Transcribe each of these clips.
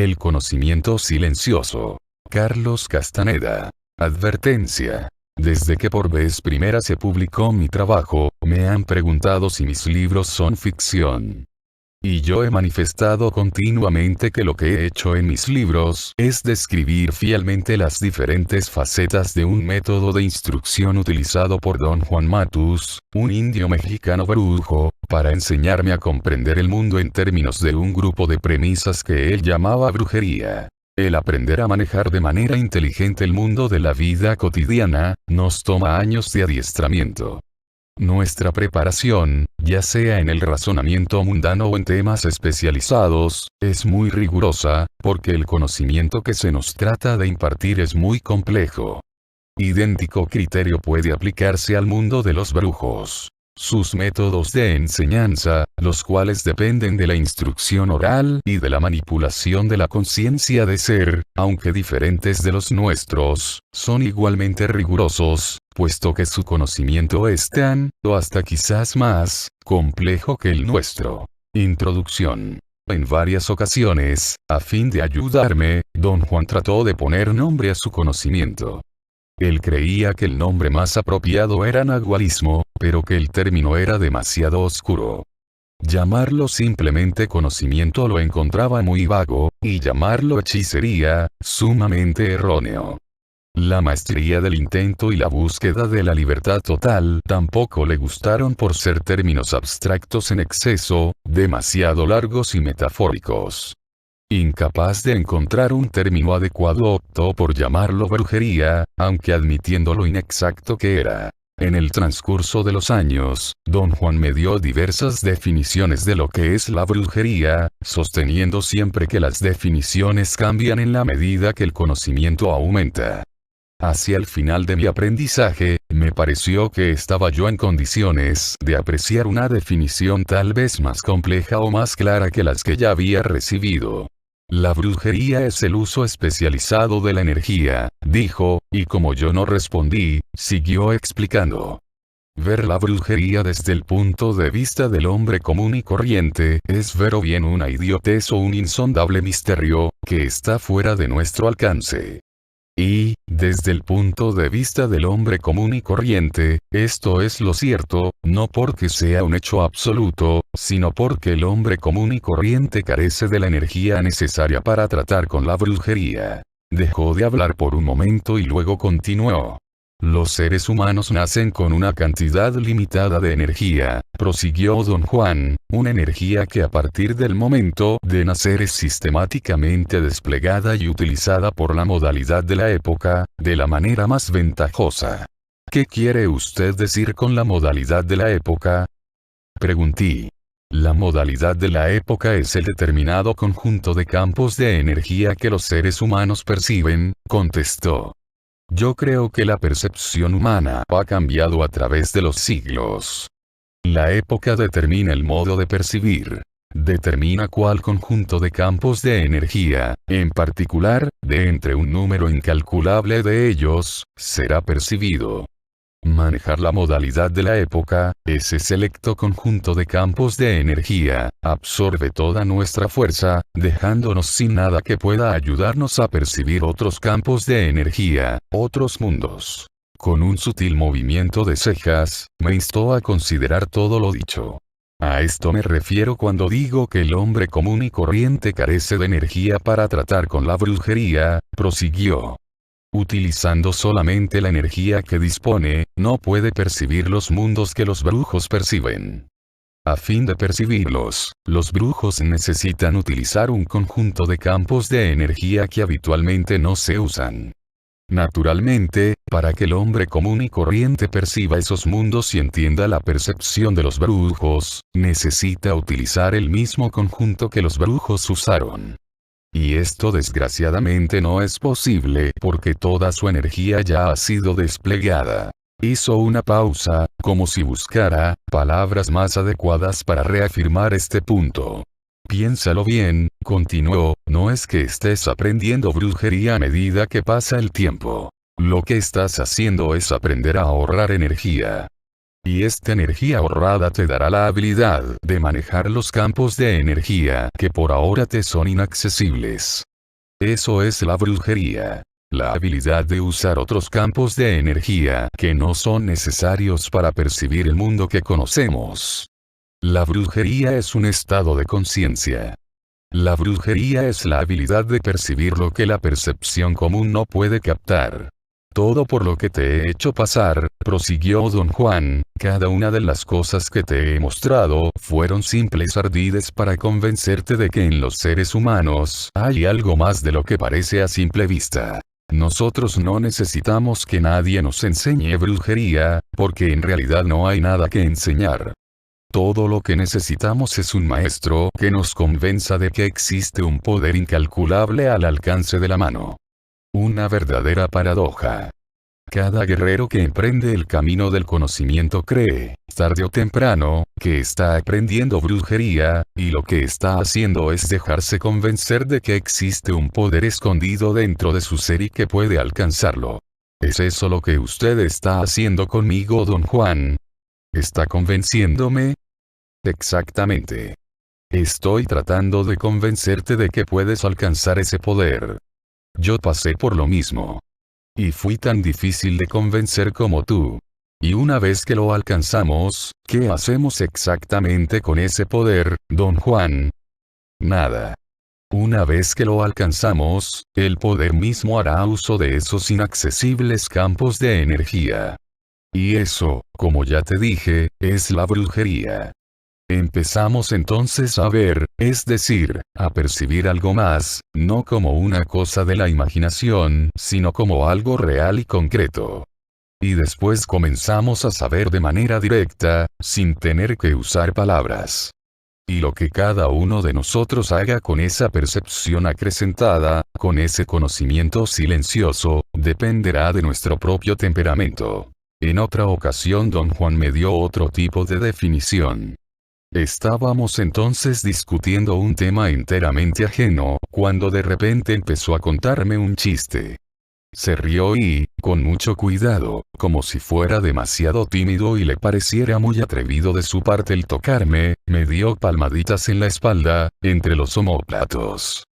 El conocimiento silencioso. Carlos Castaneda. Advertencia. Desde que por vez primera se publicó mi trabajo, me han preguntado si mis libros son ficción. Y yo he manifestado continuamente que lo que he hecho en mis libros es describir fielmente las diferentes facetas de un método de instrucción utilizado por Don Juan Matus, un indio mexicano brujo, para enseñarme a comprender el mundo en términos de un grupo de premisas que él llamaba brujería. El aprender a manejar de manera inteligente el mundo de la vida cotidiana, nos toma años de adiestramiento. Nuestra preparación, ya sea en el razonamiento mundano o en temas especializados, es muy rigurosa, porque el conocimiento que se nos trata de impartir es muy complejo. Idéntico criterio puede aplicarse al mundo de los brujos. Sus métodos de enseñanza, los cuales dependen de la instrucción oral y de la manipulación de la conciencia de ser, aunque diferentes de los nuestros, son igualmente rigurosos, puesto que su conocimiento es tan, o hasta quizás más, complejo que el nuestro. Introducción. En varias ocasiones, a fin de ayudarme, Don Juan trató de poner nombre a su conocimiento. Él creía que el nombre más apropiado era nahualismo, pero que el término era demasiado oscuro. Llamarlo simplemente conocimiento lo encontraba muy vago, y llamarlo hechicería, sumamente erróneo. La maestría del intento y la búsqueda de la libertad total tampoco le gustaron por ser términos abstractos en exceso, demasiado largos y metafóricos. Incapaz de encontrar un término adecuado optó por llamarlo brujería, aunque admitiendo lo inexacto que era. En el transcurso de los años, Don Juan me dio diversas definiciones de lo que es la brujería, sosteniendo siempre que las definiciones cambian en la medida que el conocimiento aumenta. Hacia el final de mi aprendizaje, me pareció que estaba yo en condiciones de apreciar una definición tal vez más compleja o más clara que las que ya había recibido. La brujería es el uso especializado de la energía, dijo, y como yo no respondí, siguió explicando. Ver la brujería desde el punto de vista del hombre común y corriente es ver o bien una idiotez o un insondable misterio, que está fuera de nuestro alcance. Y, desde el punto de vista del hombre común y corriente, esto es lo cierto, no porque sea un hecho absoluto, sino porque el hombre común y corriente carece de la energía necesaria para tratar con la brujería. Dejó de hablar por un momento y luego continuó. Los seres humanos nacen con una cantidad limitada de energía, prosiguió Don Juan, una energía que a partir del momento de nacer es sistemáticamente desplegada y utilizada por la modalidad de la época, de la manera más ventajosa. ¿Qué quiere usted decir con la modalidad de la época? Pregunté. La modalidad de la época es el determinado conjunto de campos de energía que los seres humanos perciben, contestó. Yo creo que la percepción humana ha cambiado a través de los siglos. La época determina el modo de percibir. Determina cuál conjunto de campos de energía, en particular, de entre un número incalculable de ellos, será percibido. Manejar la modalidad de la época, ese selecto conjunto de campos de energía, absorbe toda nuestra fuerza, dejándonos sin nada que pueda ayudarnos a percibir otros campos de energía, otros mundos. Con un sutil movimiento de cejas, me instó a considerar todo lo dicho. A esto me refiero cuando digo que el hombre común y corriente carece de energía para tratar con la brujería, prosiguió. Utilizando solamente la energía que dispone, no puede percibir los mundos que los brujos perciben. A fin de percibirlos, los brujos necesitan utilizar un conjunto de campos de energía que habitualmente no se usan. Naturalmente, para que el hombre común y corriente perciba esos mundos y entienda la percepción de los brujos, necesita utilizar el mismo conjunto que los brujos usaron. Y esto desgraciadamente no es posible porque toda su energía ya ha sido desplegada. Hizo una pausa, como si buscara palabras más adecuadas para reafirmar este punto. Piénsalo bien, continuó, no es que estés aprendiendo brujería a medida que pasa el tiempo. Lo que estás haciendo es aprender a ahorrar energía. Y esta energía ahorrada te dará la habilidad de manejar los campos de energía que por ahora te son inaccesibles. Eso es la brujería. La habilidad de usar otros campos de energía que no son necesarios para percibir el mundo que conocemos. La brujería es un estado de conciencia. La brujería es la habilidad de percibir lo que la percepción común no puede captar. Todo por lo que te he hecho pasar, prosiguió don Juan, cada una de las cosas que te he mostrado fueron simples ardides para convencerte de que en los seres humanos hay algo más de lo que parece a simple vista. Nosotros no necesitamos que nadie nos enseñe brujería, porque en realidad no hay nada que enseñar. Todo lo que necesitamos es un maestro que nos convenza de que existe un poder incalculable al alcance de la mano. Una verdadera paradoja. Cada guerrero que emprende el camino del conocimiento cree, tarde o temprano, que está aprendiendo brujería, y lo que está haciendo es dejarse convencer de que existe un poder escondido dentro de su ser y que puede alcanzarlo. ¿Es eso lo que usted está haciendo conmigo, don Juan? ¿Está convenciéndome? Exactamente. Estoy tratando de convencerte de que puedes alcanzar ese poder. Yo pasé por lo mismo. Y fui tan difícil de convencer como tú. Y una vez que lo alcanzamos, ¿qué hacemos exactamente con ese poder, don Juan? Nada. Una vez que lo alcanzamos, el poder mismo hará uso de esos inaccesibles campos de energía. Y eso, como ya te dije, es la brujería. Empezamos entonces a ver, es decir, a percibir algo más, no como una cosa de la imaginación, sino como algo real y concreto. Y después comenzamos a saber de manera directa, sin tener que usar palabras. Y lo que cada uno de nosotros haga con esa percepción acrecentada, con ese conocimiento silencioso, dependerá de nuestro propio temperamento. En otra ocasión don Juan me dio otro tipo de definición. Estábamos entonces discutiendo un tema enteramente ajeno, cuando de repente empezó a contarme un chiste. Se rió y, con mucho cuidado, como si fuera demasiado tímido y le pareciera muy atrevido de su parte el tocarme, me dio palmaditas en la espalda, entre los omóplatos.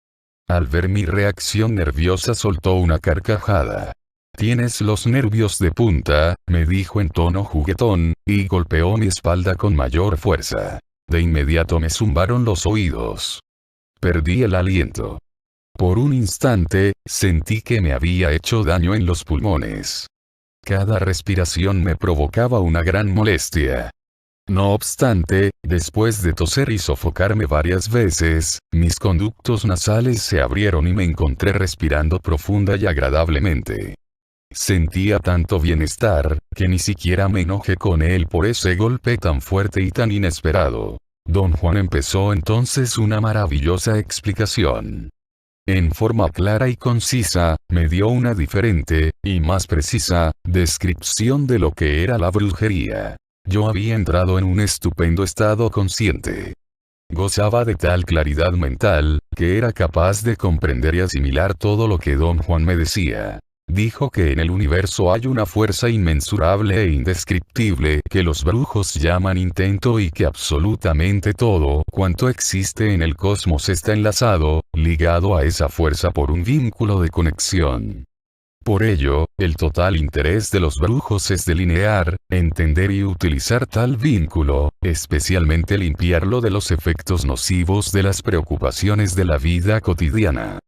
Al ver mi reacción nerviosa soltó una carcajada. «Tienes los nervios de punta», me dijo en tono juguetón, y golpeó mi espalda con mayor fuerza. De inmediato me zumbaron los oídos. Perdí el aliento. Por un instante, sentí que me había hecho daño en los pulmones. Cada respiración me provocaba una gran molestia. No obstante, después de toser y sofocarme varias veces, mis conductos nasales se abrieron y me encontré respirando profunda y agradablemente. Sentía tanto bienestar, que ni siquiera me enojé con él por ese golpe tan fuerte y tan inesperado. Don Juan empezó entonces una maravillosa explicación. En forma clara y concisa, me dio una diferente, y más precisa, descripción de lo que era la brujería. Yo había entrado en un estupendo estado consciente. Gozaba de tal claridad mental, que era capaz de comprender y asimilar todo lo que don Juan me decía. Dijo que en el universo hay una fuerza inmensurable e indescriptible que los brujos llaman intento y que absolutamente todo cuanto existe en el cosmos está enlazado, ligado a esa fuerza por un vínculo de conexión. Por ello, el total interés de los brujos es delinear, entender y utilizar tal vínculo, especialmente limpiarlo de los efectos nocivos de las preocupaciones de la vida cotidiana.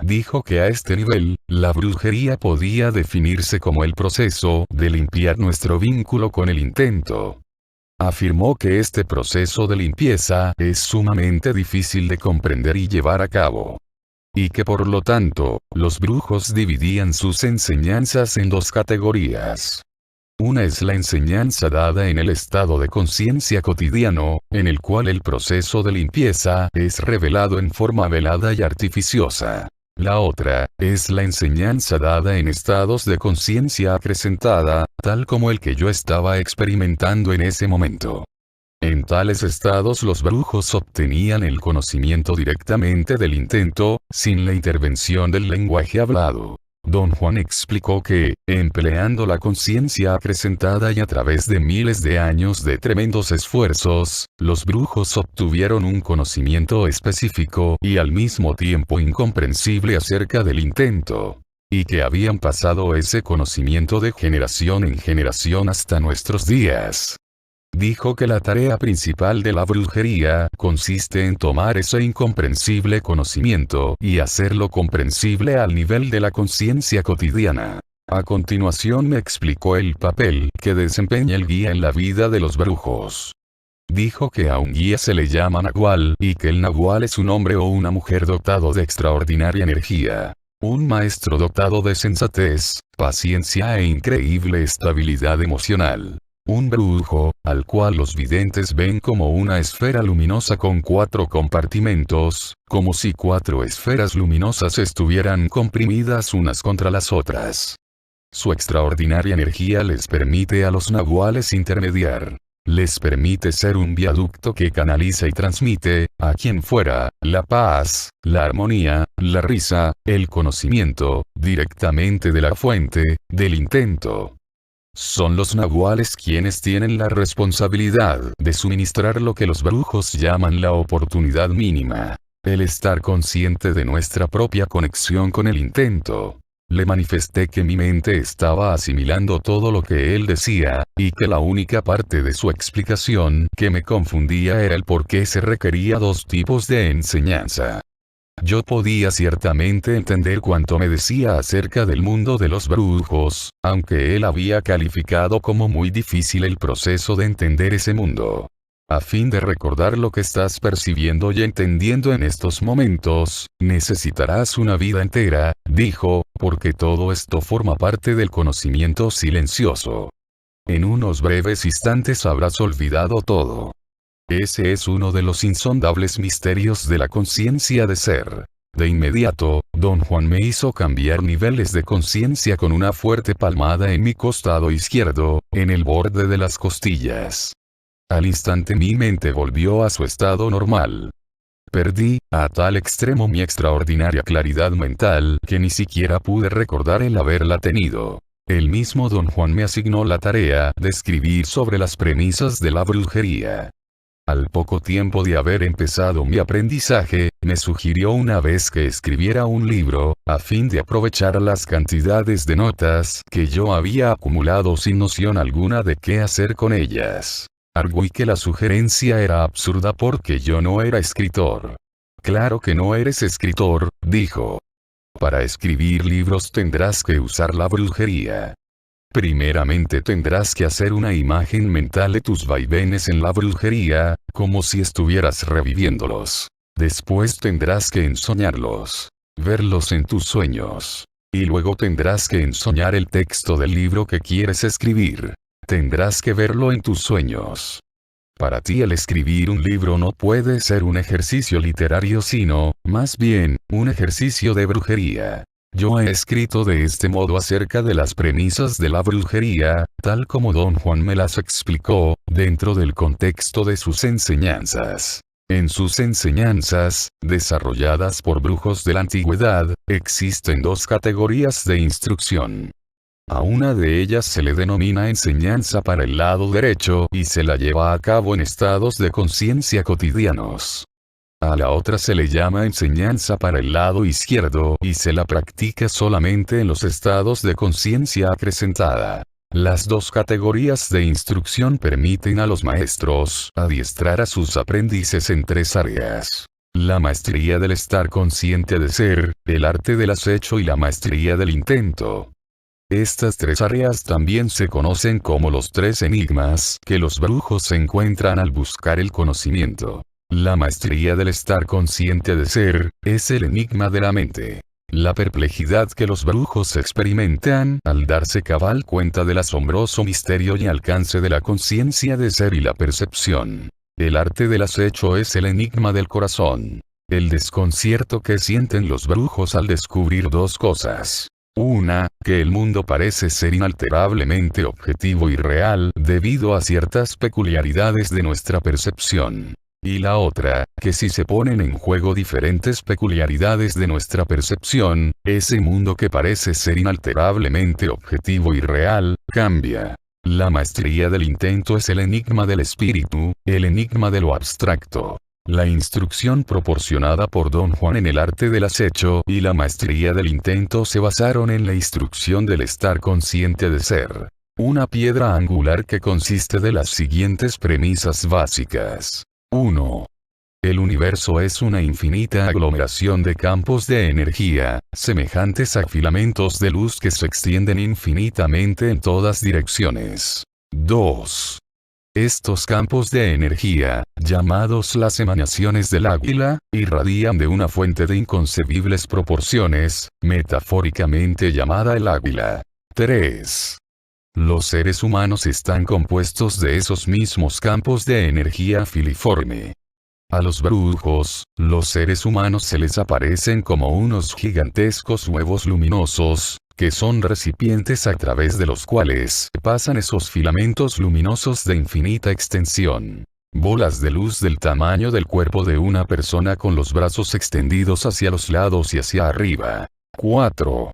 Dijo que a este nivel, la brujería podía definirse como el proceso de limpiar nuestro vínculo con el intento. Afirmó que este proceso de limpieza es sumamente difícil de comprender y llevar a cabo. Y que por lo tanto, los brujos dividían sus enseñanzas en dos categorías. Una es la enseñanza dada en el estado de conciencia cotidiano, en el cual el proceso de limpieza es revelado en forma velada y artificiosa. La otra, es la enseñanza dada en estados de conciencia acrecentada, tal como el que yo estaba experimentando en ese momento. En tales estados los brujos obtenían el conocimiento directamente del intento, sin la intervención del lenguaje hablado. Don Juan explicó que, empleando la conciencia acrecentada y a través de miles de años de tremendos esfuerzos, los brujos obtuvieron un conocimiento específico y al mismo tiempo incomprensible acerca del intento. Y que habían pasado ese conocimiento de generación en generación hasta nuestros días. Dijo que la tarea principal de la brujería consiste en tomar ese incomprensible conocimiento y hacerlo comprensible al nivel de la conciencia cotidiana. A continuación me explicó el papel que desempeña el guía en la vida de los brujos. Dijo que a un guía se le llama nahual y que el nahual es un hombre o una mujer dotado de extraordinaria energía. Un maestro dotado de sensatez, paciencia e increíble estabilidad emocional. Un brujo, al cual los videntes ven como una esfera luminosa con 4 compartimentos, como si 4 esferas luminosas estuvieran comprimidas unas contra las otras. Su extraordinaria energía les permite a los nahuales intermediar. Les permite ser un viaducto que canaliza y transmite, a quien fuera, la paz, la armonía, la risa, el conocimiento, directamente de la fuente, del intento. Son los nahuales quienes tienen la responsabilidad de suministrar lo que los brujos llaman la oportunidad mínima. El estar consciente de nuestra propia conexión con el intento. Le manifesté que mi mente estaba asimilando todo lo que él decía, y que la única parte de su explicación que me confundía era el por qué se requería 2 tipos de enseñanza. Yo podía ciertamente entender cuanto me decía acerca del mundo de los brujos, aunque él había calificado como muy difícil el proceso de entender ese mundo. A fin de recordar lo que estás percibiendo y entendiendo en estos momentos, necesitarás una vida entera, dijo, porque todo esto forma parte del conocimiento silencioso. En unos breves instantes habrás olvidado todo. Ese es uno de los insondables misterios de la conciencia de ser. De inmediato, don Juan me hizo cambiar niveles de conciencia con una fuerte palmada en mi costado izquierdo, en el borde de las costillas. Al instante mi mente volvió a su estado normal. Perdí, a tal extremo mi extraordinaria claridad mental, que ni siquiera pude recordar el haberla tenido. El mismo don Juan me asignó la tarea de escribir sobre las premisas de la brujería. Al poco tiempo de haber empezado mi aprendizaje, me sugirió una vez que escribiera un libro, a fin de aprovechar las cantidades de notas que yo había acumulado sin noción alguna de qué hacer con ellas. Arguí que la sugerencia era absurda porque yo no era escritor. Claro que no eres escritor, dijo. Para escribir libros tendrás que usar la brujería. Primeramente tendrás que hacer una imagen mental de tus vaivenes en la brujería, como si estuvieras reviviéndolos. Después tendrás que ensoñarlos. Verlos en tus sueños. Y luego tendrás que ensoñar el texto del libro que quieres escribir. Tendrás que verlo en tus sueños. Para ti el escribir un libro no puede ser un ejercicio literario sino, más bien, un ejercicio de brujería. Yo he escrito de este modo acerca de las premisas de la brujería, tal como don Juan me las explicó, dentro del contexto de sus enseñanzas. En sus enseñanzas, desarrolladas por brujos de la antigüedad, existen 2 categorías de instrucción. A una de ellas se le denomina enseñanza para el lado derecho y se la lleva a cabo en estados de conciencia cotidianos. A la otra se le llama enseñanza para el lado izquierdo y se la practica solamente en los estados de conciencia acrecentada. Las 2 categorías de instrucción permiten a los maestros adiestrar a sus aprendices en 3 áreas. La maestría del estar consciente de ser, el arte del acecho y la maestría del intento. Estas 3 áreas también se conocen como los 3 enigmas que los brujos encuentran al buscar el conocimiento. La maestría del estar consciente de ser, es el enigma de la mente. La perplejidad que los brujos experimentan al darse cabal cuenta del asombroso misterio y alcance de la conciencia de ser y la percepción. El arte del acecho es el enigma del corazón. El desconcierto que sienten los brujos al descubrir 2 cosas. Una, que el mundo parece ser inalterablemente objetivo y real debido a ciertas peculiaridades de nuestra percepción. Y la otra, que si se ponen en juego diferentes peculiaridades de nuestra percepción, ese mundo que parece ser inalterablemente objetivo y real, cambia. La maestría del intento es el enigma del espíritu, el enigma de lo abstracto. La instrucción proporcionada por Don Juan en el arte del acecho y la maestría del intento se basaron en la instrucción del estar consciente de ser. Una piedra angular que consiste de las siguientes premisas básicas. 1. El universo es una infinita aglomeración de campos de energía, semejantes a filamentos de luz que se extienden infinitamente en todas direcciones. 2. Estos campos de energía, llamados las emanaciones del águila, irradian de una fuente de inconcebibles proporciones, metafóricamente llamada el águila. 3. Los seres humanos están compuestos de esos mismos campos de energía filiforme. A los brujos, los seres humanos se les aparecen como unos gigantescos huevos luminosos, que son recipientes a través de los cuales pasan esos filamentos luminosos de infinita extensión. Bolas de luz del tamaño del cuerpo de una persona con los brazos extendidos hacia los lados y hacia arriba. 4.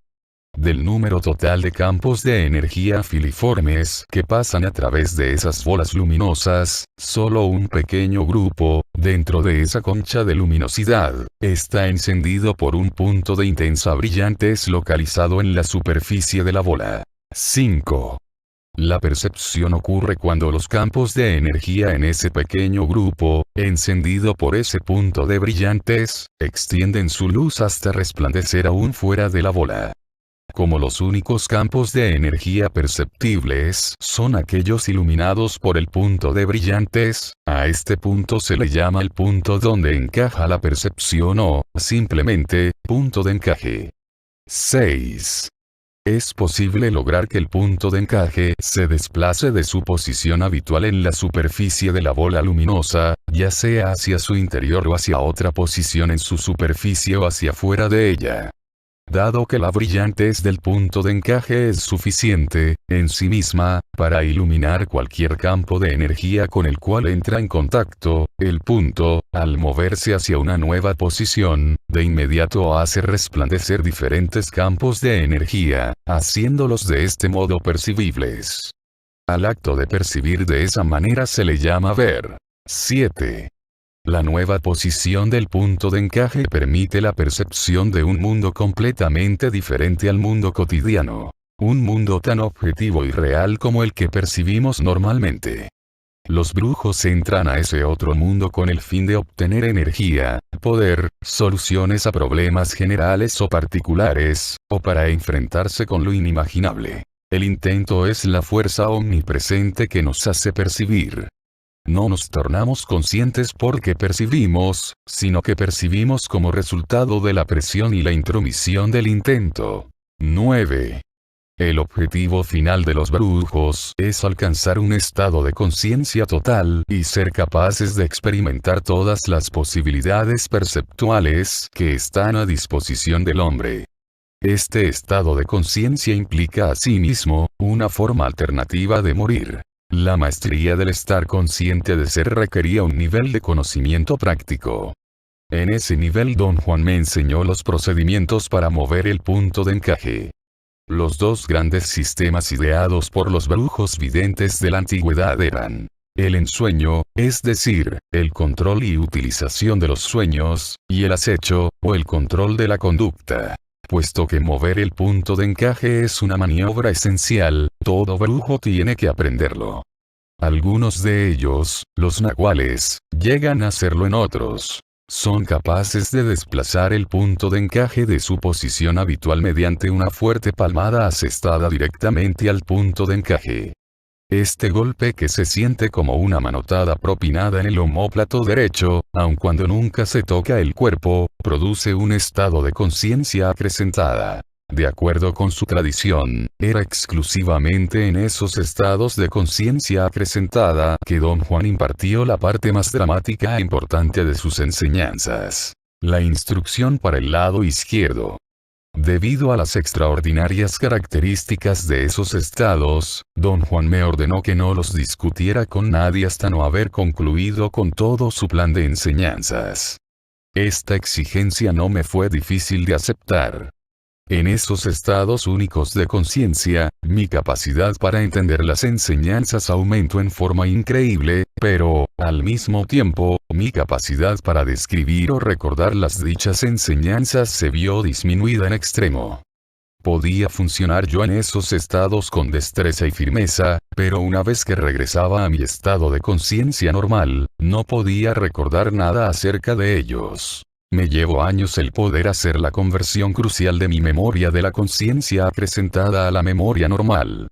Del número total de campos de energía filiformes que pasan a través de esas bolas luminosas, solo un pequeño grupo, dentro de esa concha de luminosidad, está encendido por un punto de intensa brillantez localizado en la superficie de la bola. 5. La percepción ocurre cuando los campos de energía en ese pequeño grupo, encendido por ese punto de brillantez, extienden su luz hasta resplandecer aún fuera de la bola. Como los únicos campos de energía perceptibles son aquellos iluminados por el punto de brillantez, a este punto se le llama el punto donde encaja la percepción o, simplemente, punto de encaje. 6. Es posible lograr que el punto de encaje se desplace de su posición habitual en la superficie de la bola luminosa, ya sea hacia su interior o hacia otra posición en su superficie o hacia fuera de ella. Dado que la brillantez del punto de encaje es suficiente, en sí misma, para iluminar cualquier campo de energía con el cual entra en contacto, el punto, al moverse hacia una nueva posición, de inmediato hace resplandecer diferentes campos de energía, haciéndolos de este modo percibibles. Al acto de percibir de esa manera se le llama ver. 7. La nueva posición del punto de encaje permite la percepción de un mundo completamente diferente al mundo cotidiano. Un mundo tan objetivo y real como el que percibimos normalmente. Los brujos entran a ese otro mundo con el fin de obtener energía, poder, soluciones a problemas generales o particulares, o para enfrentarse con lo inimaginable. El intento es la fuerza omnipresente que nos hace percibir. No nos tornamos conscientes porque percibimos, sino que percibimos como resultado de la presión y la intromisión del intento. 9. El objetivo final de los brujos es alcanzar un estado de conciencia total y ser capaces de experimentar todas las posibilidades perceptuales que están a disposición del hombre. Este estado de conciencia implica asimismo una forma alternativa de morir. La maestría del estar consciente de ser requería un nivel de conocimiento práctico. En ese nivel Don Juan me enseñó los procedimientos para mover el punto de encaje. Los dos grandes sistemas ideados por los brujos videntes de la antigüedad eran el ensueño, es decir, el control y utilización de los sueños, y el acecho, o el control de la conducta. Puesto que mover el punto de encaje es una maniobra esencial, todo brujo tiene que aprenderlo. Algunos de ellos, los nahuales, llegan a hacerlo en otros. Son capaces de desplazar el punto de encaje de su posición habitual mediante una fuerte palmada asestada directamente al punto de encaje. Este golpe que se siente como una manotada propinada en el omóplato derecho, aun cuando nunca se toca el cuerpo, produce un estado de conciencia acrecentada. De acuerdo con su tradición, era exclusivamente en esos estados de conciencia acrecentada que Don Juan impartió la parte más dramática e importante de sus enseñanzas. La instrucción para el lado izquierdo. Debido a las extraordinarias características de esos estados, don Juan me ordenó que no los discutiera con nadie hasta no haber concluido con todo su plan de enseñanzas. Esta exigencia no me fue difícil de aceptar. En esos estados únicos de conciencia, mi capacidad para entender las enseñanzas aumentó en forma increíble, pero, al mismo tiempo, mi capacidad para describir o recordar las dichas enseñanzas se vio disminuida en extremo. Podía funcionar yo en esos estados con destreza y firmeza, pero una vez que regresaba a mi estado de conciencia normal, no podía recordar nada acerca de ellos. Me llevó años el poder hacer la conversión crucial de mi memoria de la conciencia acrecentada a la memoria normal.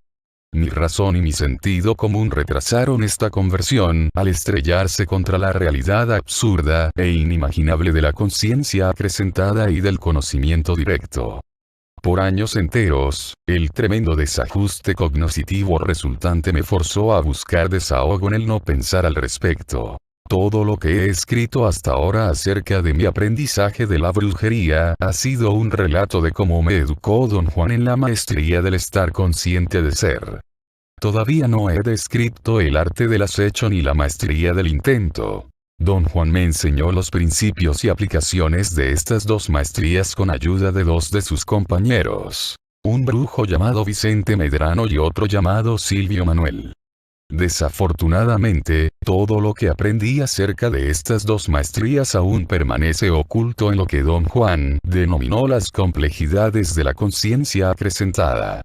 Mi razón y mi sentido común retrasaron esta conversión al estrellarse contra la realidad absurda e inimaginable de la conciencia acrecentada y del conocimiento directo. Por años enteros, el tremendo desajuste cognoscitivo resultante me forzó a buscar desahogo en el no pensar al respecto. Todo lo que he escrito hasta ahora acerca de mi aprendizaje de la brujería ha sido un relato de cómo me educó don Juan en la maestría del estar consciente de ser. Todavía no he descrito el arte del acecho ni la maestría del intento. Don Juan me enseñó los principios y aplicaciones de estas dos maestrías con ayuda de dos de sus compañeros. Un brujo llamado Vicente Medrano y otro llamado Silvio Manuel. Desafortunadamente, todo lo que aprendí acerca de estas dos maestrías aún permanece oculto en lo que don Juan denominó las complejidades de la conciencia acrecentada.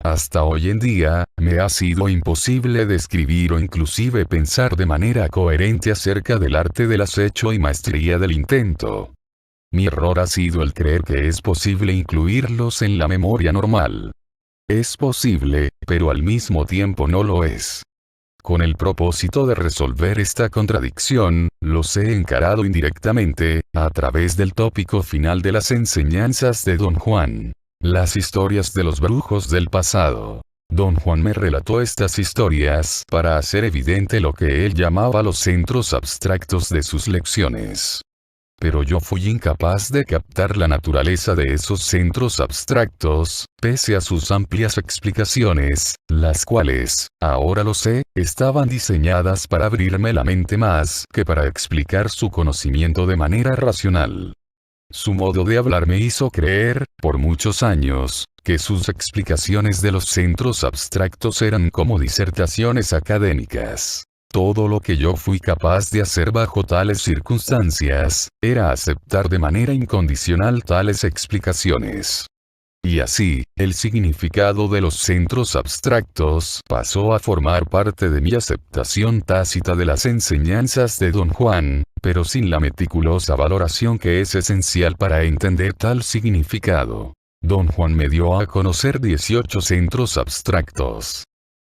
Hasta hoy en día, me ha sido imposible describir o inclusive pensar de manera coherente acerca del arte del acecho y maestría del intento. Mi error ha sido el creer que es posible incluirlos en la memoria normal. Es posible, pero al mismo tiempo no lo es. Con el propósito de resolver esta contradicción, los he encarado indirectamente, a través del tópico final de las enseñanzas de don Juan. Las historias de los brujos del pasado. Don Juan me relató estas historias para hacer evidente lo que él llamaba los centros abstractos de sus lecciones. Pero yo fui incapaz de captar la naturaleza de esos centros abstractos, pese a sus amplias explicaciones, las cuales, ahora lo sé, estaban diseñadas para abrirme la mente más que para explicar su conocimiento de manera racional. Su modo de hablar me hizo creer, por muchos años, que sus explicaciones de los centros abstractos eran como disertaciones académicas. Todo lo que yo fui capaz de hacer bajo tales circunstancias, era aceptar de manera incondicional tales explicaciones. Y así, el significado de los centros abstractos pasó a formar parte de mi aceptación tácita de las enseñanzas de don Juan, pero sin la meticulosa valoración que es esencial para entender tal significado. Don Juan me dio a conocer 18 centros abstractos.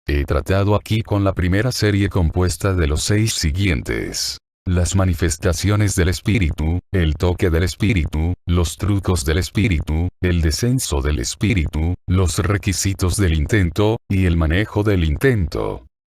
He tratado aquí con la primera serie compuesta de los 6 siguientes. Las manifestaciones del espíritu, el toque del espíritu, los trucos del espíritu, el descenso del espíritu, los requisitos del intento, y el manejo del intento.